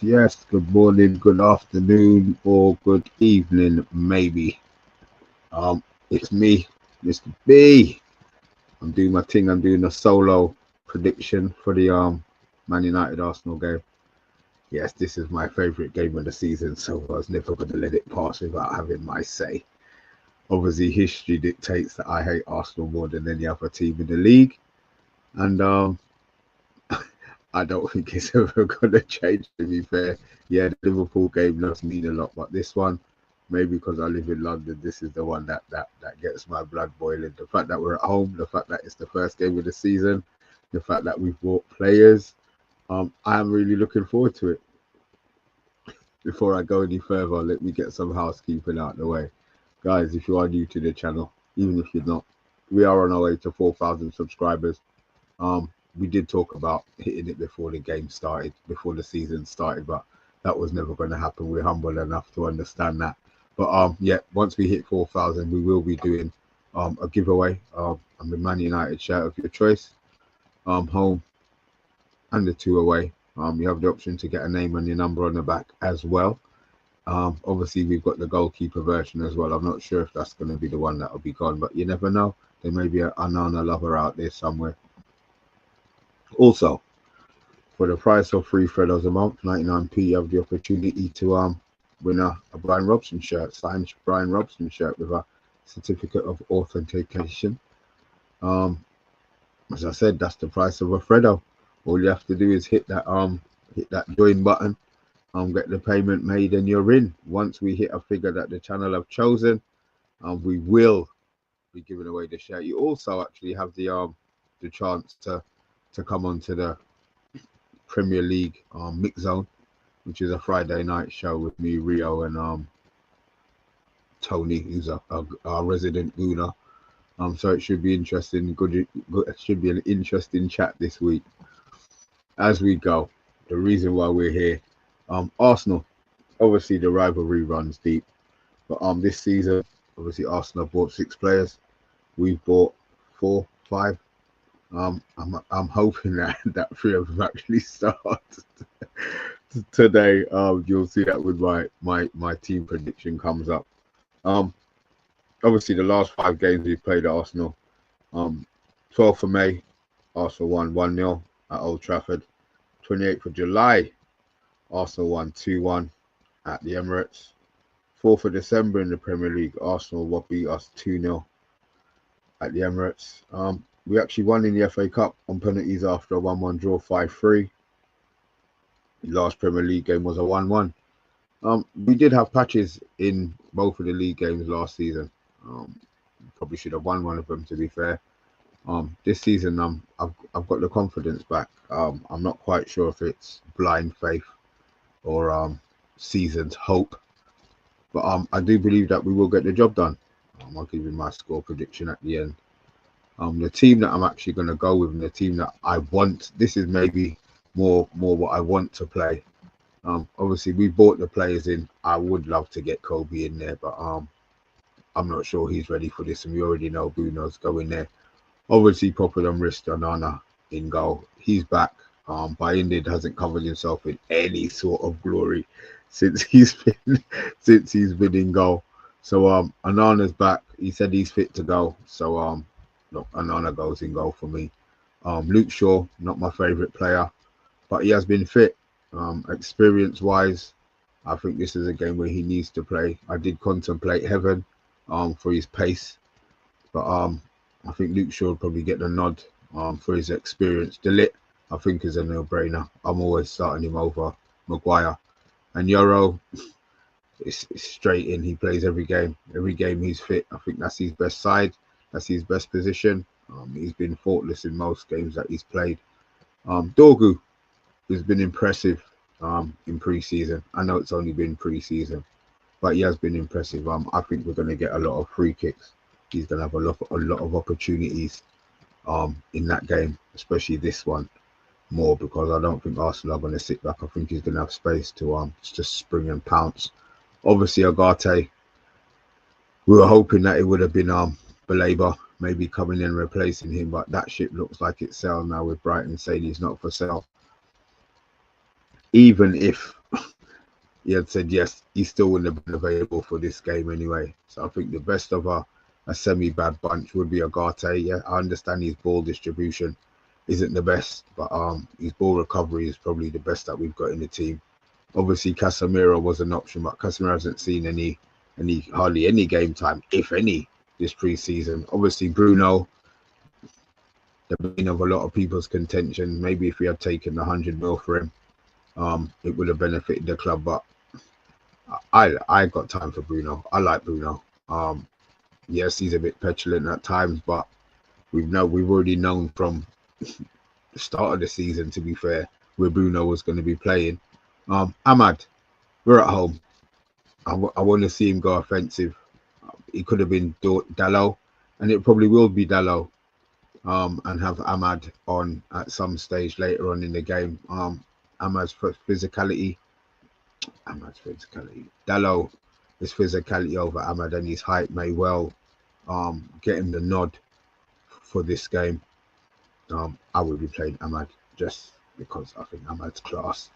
Yes. Good morning, good afternoon, or good evening, maybe. It's me, Mr. B. I'm doing my thing. I'm doing a solo prediction for the Man United Arsenal game. Yes, this is my favourite game of the season, so I was never going to let it pass without having my say. Obviously, history dictates that I hate Arsenal more than any other team in the league, and I don't think it's ever going to change, to be fair. Yeah, the Liverpool game does mean a lot, but this one, maybe because I live in London, this is the one that gets my blood boiling. The fact that we're at home, the fact that it's the first game of the season, the fact that we've bought players, I am really looking forward to it. Before I go any further, let me get some housekeeping out of the way. Guys, if you are new to the channel, even if you're not, we are on our way to 4,000 subscribers. We did talk about hitting it before the game started, before the season started, but that was never going to happen. We're humble enough to understand that. But yeah, once we hit 4,000, we will be doing a giveaway. A Man United shirt of your choice, home and the 2 away. You have the option to get a name and your number on the back as well. Obviously, we've got the goalkeeper version as well. I'm not sure if that's going to be the one that will be gone, but you never know. There may be an unknown lover out there somewhere. Also, for the price of $3 a month, 99p, you have the opportunity to win a Brian Robson shirt, signed Brian Robson shirt with a certificate of authentication. As I said, that's the price of a Freddo. All you have to do is hit that join button, get the payment made, and you're in. Once we hit a figure that the channel have chosen, we will be giving away the shirt. You also actually have the chance to come onto the Premier League Mix Zone, which is a Friday night show with me, Rio, and Tony, who's our resident Gooner. So it should be interesting. Good. It should be an interesting chat this week. As we go, the reason why we're here, Arsenal. Obviously, the rivalry runs deep, but this season, obviously, Arsenal bought 6 players. We've bought 4, 5. I'm hoping that 3 of them actually start today. You'll see that with my team prediction comes up. Obviously the last 5 games we've played at Arsenal. 12th of May, Arsenal won 1-0 at Old Trafford. 28th of July, Arsenal won 2-1 at the Emirates. 4th of December in the Premier League, Arsenal will beat us 2-0 at the Emirates. We actually won in the FA Cup on penalties after a 1-1 draw, 5-3. The last Premier League game was a 1-1. We did have patches in both of the league games last season. Probably should have won one of them, to be fair. This season, I've got the confidence back. I'm not quite sure if it's blind faith or seasoned hope, but I do believe that we will get the job done. I'll give you my score prediction at the end. The team that I'm actually going to go with, and the team that I want, this is maybe more what I want to play. Obviously, we bought the players in. I would love to get Kobe in there, but I'm not sure he's ready for this, and we already know Bruno's going there. Obviously, Popper and Onana in goal. He's back. Bayindid hasn't covered himself in any sort of glory since he's been in goal. So Onana's back. He said he's fit to go. So look, Onana goes in goal for me. Luke Shaw, not my favourite player, but he has been fit. Experience-wise, I think this is a game where he needs to play. I did contemplate Heaven for his pace, but I think Luke Shaw will probably get the nod for his experience. De Ligt, I think, is a no-brainer. I'm always starting him over Maguire. And Yoro, it's straight in. He plays every game. Every game he's fit. I think that's his best side. That's his best position. He's been faultless in most games that he's played. Dorgu has been impressive in pre-season. I know it's only been pre-season, but he has been impressive. I think we're going to get a lot of free kicks. He's going to have a lot of opportunities in that game, especially this one, more because I don't think Arsenal are going to sit back. I think he's going to have space to just spring and pounce. Obviously, Agate, we were hoping that it would have been Baleba maybe coming in and replacing him, but that ship looks like it's sailed now with Brighton saying he's not for sale. even if he had said yes, he still wouldn't have been available for this game anyway. So I think the best of a semi-bad bunch would be Agate. Yeah, I understand his ball distribution isn't the best, but his ball recovery is probably the best that we've got in the team. Obviously, Casemiro was an option, but Casemiro hasn't seen hardly any game time, if any, this pre-season. Obviously, Bruno, the bane of a lot of people's contention. Maybe if we had taken the 100 mil for him, it would have benefited the club. But I got time for Bruno. I like Bruno. Yes, he's a bit petulant at times, but we've already known from the start of the season, to be fair, where Bruno was going to be playing. Ahmad, we're at home. I want to see him go offensive. It could have been Dalot, and it probably will be Dalot, and have Ahmad on at some stage later on in the game. Ahmad's physicality. Dalot, his physicality over Ahmad and his height may well get him the nod for this game. I would be playing Ahmad just because I think Ahmad's class.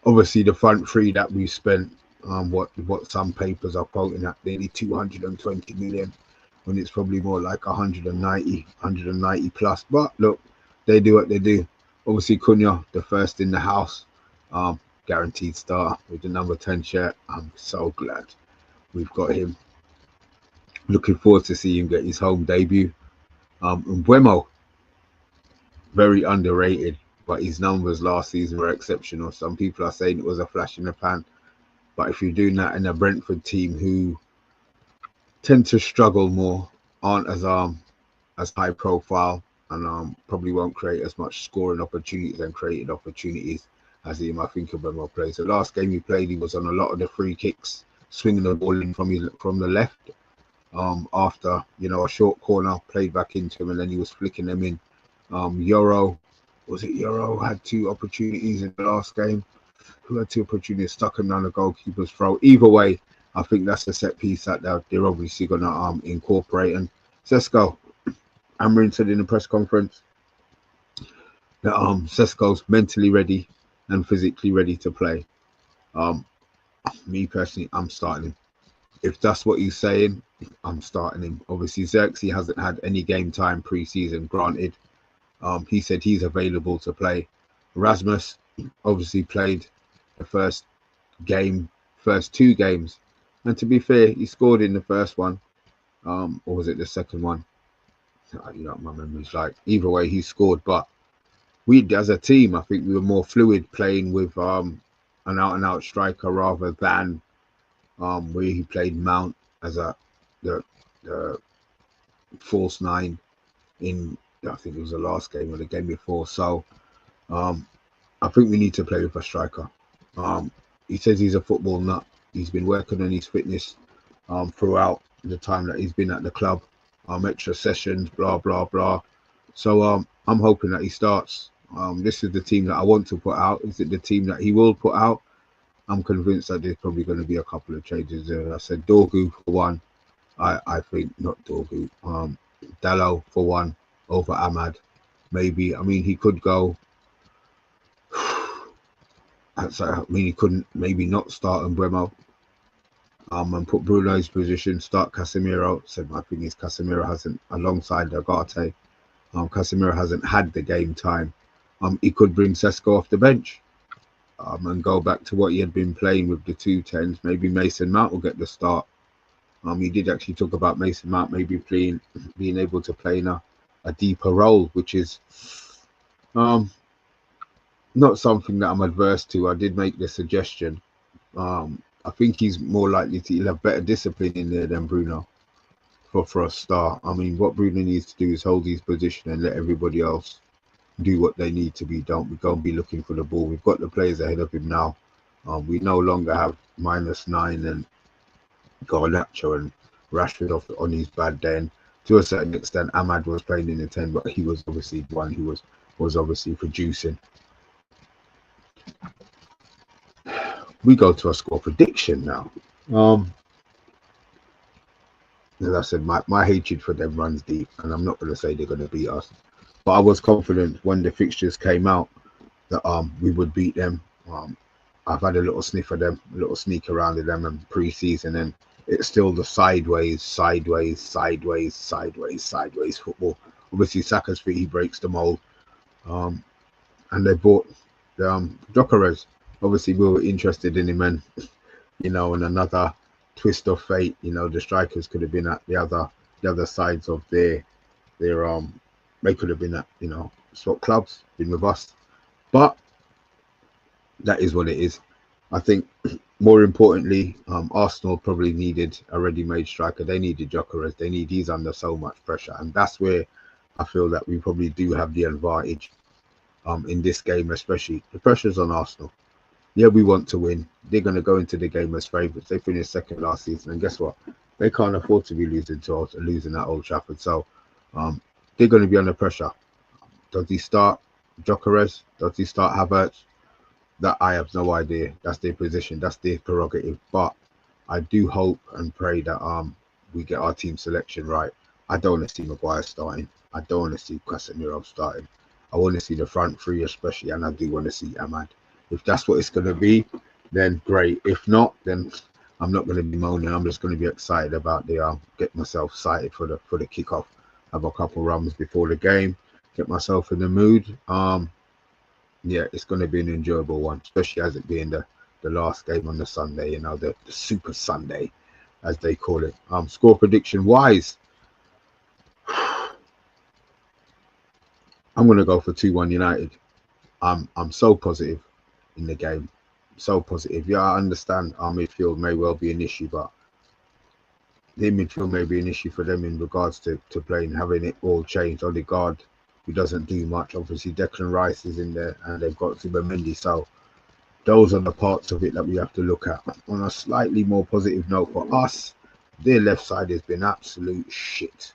Obviously, the front three that we spent, what some papers are quoting at nearly 220 million, when it's probably more like 190 plus. But look, they do what they do. Obviously, Cunha, the first in the house, guaranteed start with the number 10 shirt. I'm so glad we've got him. Looking forward to seeing him get his home debut. Mbeumo, very underrated, but his numbers last season were exceptional. Some people are saying it was a flash in the pan, but if you're doing that in a Brentford team who tend to struggle more, aren't as high profile, and probably won't create as much scoring opportunities and created opportunities as he might think of Mbeumo plays. The last game he played, he was on a lot of the free kicks, swinging the ball in from the left. After a short corner played back into him, and then he was flicking them in. Euro had 2 opportunities in the last game. Who had 2 opportunities, stuck him down the goalkeeper's throat. Either way, I think that's a set piece that they're obviously going to incorporate. And Sesko, Amarin said in the press conference that Sesko's mentally ready and physically ready to play. Me personally, I'm starting him. If that's what he's saying, I'm starting him. Obviously, Xerxes hasn't had any game time pre-season, granted. He said he's available to play. Rasmus obviously played the first 2 games. And to be fair, he scored in the first one. Or was it the second one? My memory's like. Either way, he scored. But we, as a team, I think we were more fluid playing with an out-and-out striker rather than where he played Mount as the false 9 in, I think it was the last game or the game before. So I think we need to play with a striker. He says he's a football nut. He's been working on his fitness throughout the time that he's been at the club. Extra sessions, blah, blah, blah. So I'm hoping that he starts. This is the team that I want to put out. Is it the team that he will put out? I'm convinced that there's probably going to be a couple of changes there. I said Dorgu for one. I think not Dorgu. Dalot for one over Ahmad. Maybe. I mean, he could go. He couldn't maybe not start Mbeumo. And put Bruno's position, start Casemiro. So my thing is Casemiro hasn't, alongside Agate, Casemiro hasn't had the game time. He could bring Sesko off the bench. And go back to what he had been playing with the 2 10s. Maybe Mason Mount will get the start. He did actually talk about Mason Mount maybe being able to play in a deeper role, which is not something that I'm adverse to. I did make the suggestion. I think he's more likely to have better discipline in there than Bruno for a start. I mean, what Bruno needs to do is hold his position and let everybody else do what they need to be done. We go and be looking for the ball. We've got the players ahead of him now. We no longer have -9 and Garnacho and Rashford off on his bad day. And to a certain extent, Ahmad was playing in the 10, but he was obviously the one who was obviously producing. We go to a score prediction now. As I said, my hatred for them runs deep, and I'm not going to say they're going to beat us. But I was confident when the fixtures came out that we would beat them. I've had a little sniff of them, a little sneak around with them in pre-season, and it's still the sideways football. Obviously, Saka's feet, he breaks the mold. And they bought Gyökeres. Obviously, we were interested in him, and and another twist of fate, the strikers could have been at the other sides of their they could have been at swap clubs, been with us, but that is what it is. I think more importantly, Arsenal probably needed a ready-made striker. They needed Gyökeres. He's under so much pressure, and that's where I feel that we probably do have the advantage in this game, especially. The pressure's on Arsenal. Yeah, we want to win. They're going to go into the game as favourites. They finished second last season, and guess what? They can't afford to be losing at Old Trafford. So they're going to be under pressure. Does he start Gyökeres? Does he start Havertz? That I have no idea. That's their position. That's their prerogative. But I do hope and pray that we get our team selection right. I don't want to see Maguire starting. I don't want to see Casemiro starting. I want to see the front three especially, and I do want to see Ahmad. If that's what it's going to be, then great. If not, then I'm not going to be moaning. I'm just going to be excited about the get myself excited for the kickoff. Have a couple runs before the game, get myself in the mood. Yeah, it's going to be an enjoyable one, especially as it being the last game on the Sunday. The Super Sunday, as they call it. Score prediction wise, I'm going to go for 2-1 United. I'm so positive in the game, so positive. Yeah, I understand our midfield may well be an issue, but their midfield may be an issue for them in regards to playing, having it all changed. Odegaard, who doesn't do much. Obviously, Declan Rice is in there, and they've got Zubimendi. So those are the parts of it that we have to look at. On a slightly more positive note for us, their left side has been absolute shit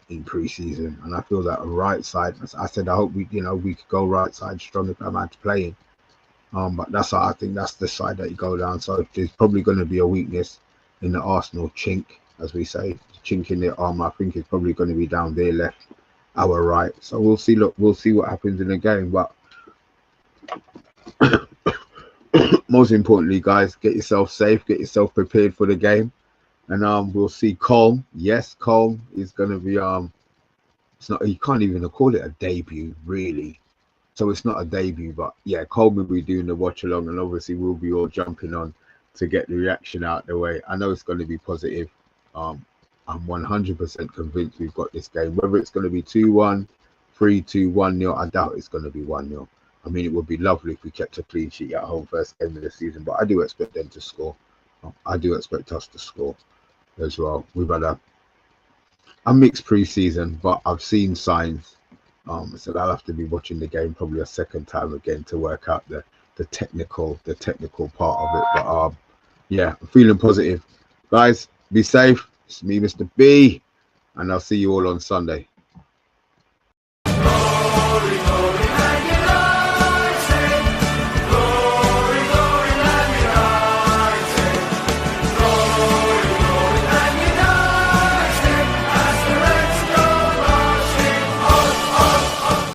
in pre-season, and I feel that right side, as I said, I hope we could go right side strong if I'm out playing. But I think that's the side that you go down. So there's probably going to be a weakness in the Arsenal chink, as we say, the chink in their armor. I think it's probably going to be down their left, our right. So we'll see. Look, we'll see what happens in the game. But most importantly, guys, get yourself safe, get yourself prepared for the game, and we'll see. Calm, yes, calm is going to be it's not. You can't even call it a debut, really. So it's not a debut, but yeah, Colm will be doing the watch along, and obviously we'll be all jumping on to get the reaction out the way. I know it's going to be positive. I'm 100% convinced we've got this game. Whether it's going to be 2-1, 3-2, 1-0, I doubt it's going to be 1-0. I mean, it would be lovely if we kept a clean sheet at home first game of the season, but I do expect them to score. I do expect us to score as well. We've had a mixed pre-season, but I've seen signs. So I'll have to be watching the game probably a second time again to work out the technical part of it. But yeah, I'm feeling positive. Guys, be safe. It's me, Mr. B, and I'll see you all on Sunday.